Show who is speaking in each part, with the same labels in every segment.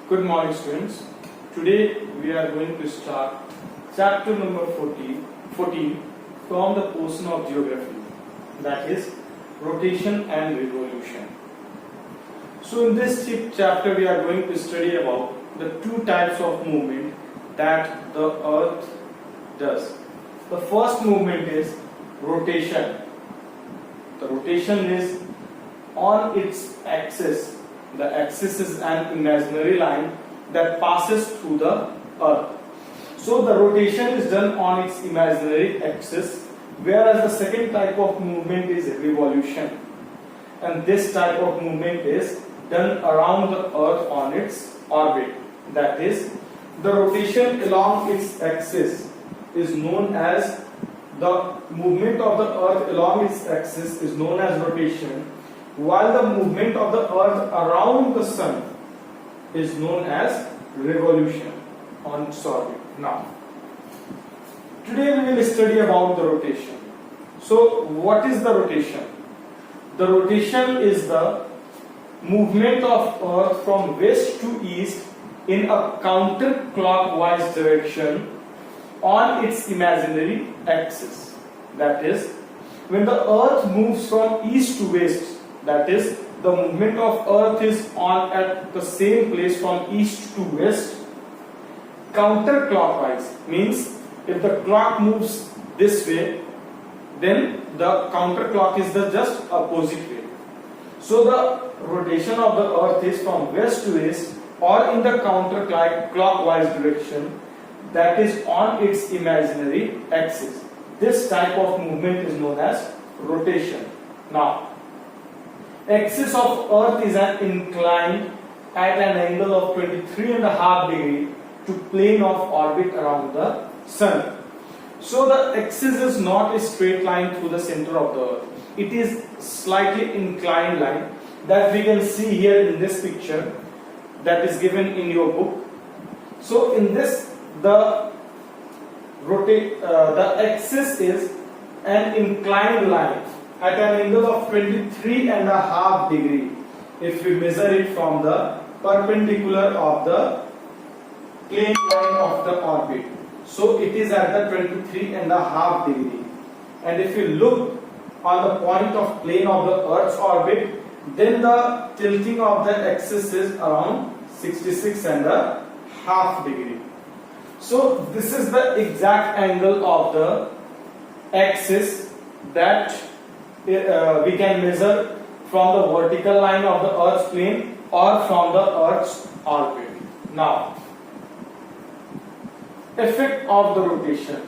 Speaker 1: Good morning, students. Today we are going to start chapter number 14 from the portion of geography, that is rotation and revolution. So in this chapter we are going to study about the two types of movement that the earth does. The first movement is rotation. The rotation is on its axis. The axis is an imaginary line that passes through the earth. So the rotation is done on its imaginary axis, whereas the second type of movement is revolution. And this type of movement is done around the earth on its orbit. That is, the rotation along its axis is known as the movement of the earth along its axis is known as rotation, while the movement of the earth around the sun is known as revolution on its orbit. Now, today we will study about the rotation. So, what is the rotation? The rotation is the movement of earth from west to east in a counterclockwise direction on its imaginary axis. That is, when the earth moves from east to west, that is, the movement of earth is on at the same place from east to west. Counterclockwise means if the clock moves this way, then the counterclock is the just opposite way. So the rotation of the earth is from west to east or in the counterclockwise direction, that is on its imaginary axis. This type of movement is known as rotation. Now, axis of earth is an inclined at an angle of 23.5 degree to plane of orbit around the sun. So the axis is not a straight line through the center of the earth. It is slightly inclined line that we can see here in this picture that is given in your book. So in this, the axis is an inclined line at an angle of 23.5 degree if we measure it from the perpendicular of the plane line of the orbit. So it is at the 23.5 degree. And if you look on the point of plane of the earth's orbit, then the tilting of the axis is around 66.5 degree. So this is the exact angle of the axis that we can measure from the vertical line of the earth's plane or from the earth's orbit. Now, effect of the rotation.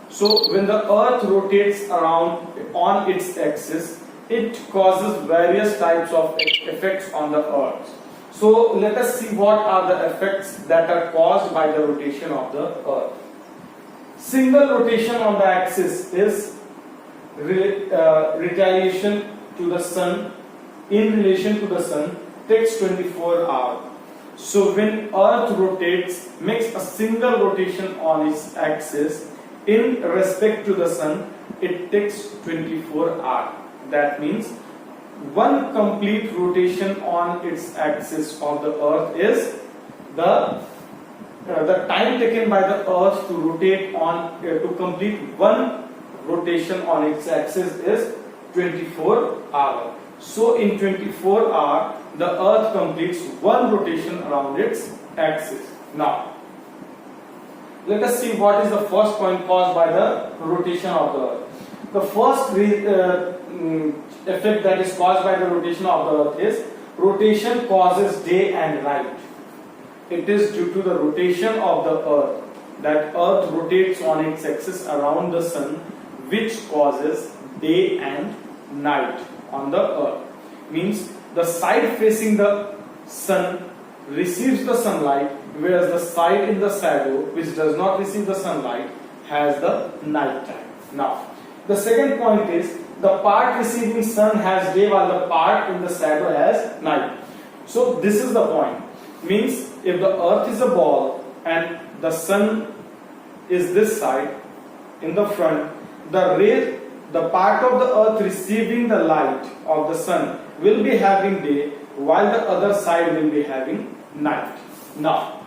Speaker 1: So when the earth rotates around on its axis, it causes various types of effects on the earth. So let us see what are the effects that are caused by the rotation of the earth. Single rotation on the axis is retaliation to the sun in relation to the sun takes 24 hours. So when earth rotates, makes a single rotation on its axis in respect to the sun, it takes 24 hours. That means one complete rotation on its axis of the earth is the time taken by the earth to rotate on to complete one rotation on its axis is 24 hours. So in 24 hours, the earth completes one rotation around its axis. Now, let us see what is the first point caused by the rotation of the earth. The first effect that is caused by the rotation of the earth is rotation causes day and night. It is due to the rotation of the earth that earth rotates on its axis around the sun, which causes day and night on the earth. Means the side facing the sun receives the sunlight, whereas the side in the shadow which does not receive the sunlight has the night time. Now, the second point is the part receiving sun has day while the part in the shadow has night. So this is the point. Means if the earth is a ball and the sun is this side in the front, the part of the earth receiving the light of the sun will be having day while the other side will be having night. Now,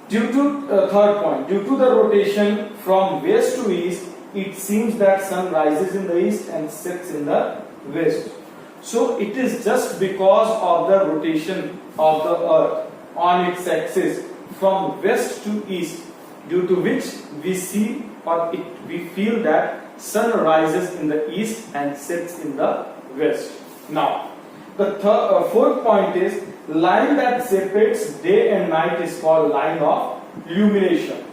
Speaker 1: due to third point, due to the rotation from west to east, it seems that sun rises in the east and sets in the west. So it is just because of the rotation of the earth on its axis from west to east, due to which we see or we feel that sun rises in the east and sets in the west. Now, the fourth point is line that separates day and night is called line of illumination.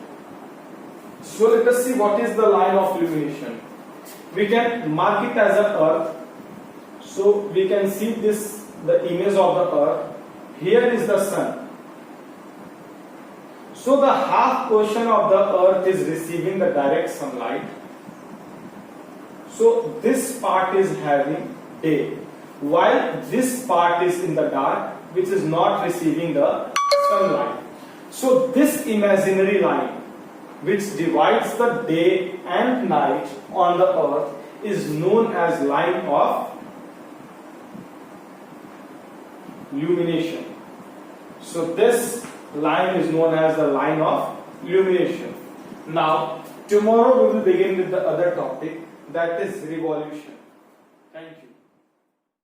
Speaker 1: So let us see what is the line of illumination. We can mark it as an earth. So we can see this, the image of the earth. Here is the sun. So the half portion of the earth is receiving the direct sunlight. So this part is having day, while this part is in the dark, which is not receiving the sunlight. So this imaginary line, which divides the day and night on the earth, is known as line of illumination. So this line is known as the line of illumination. Now, tomorrow we will begin with the other topic, that is revolution. Thank you.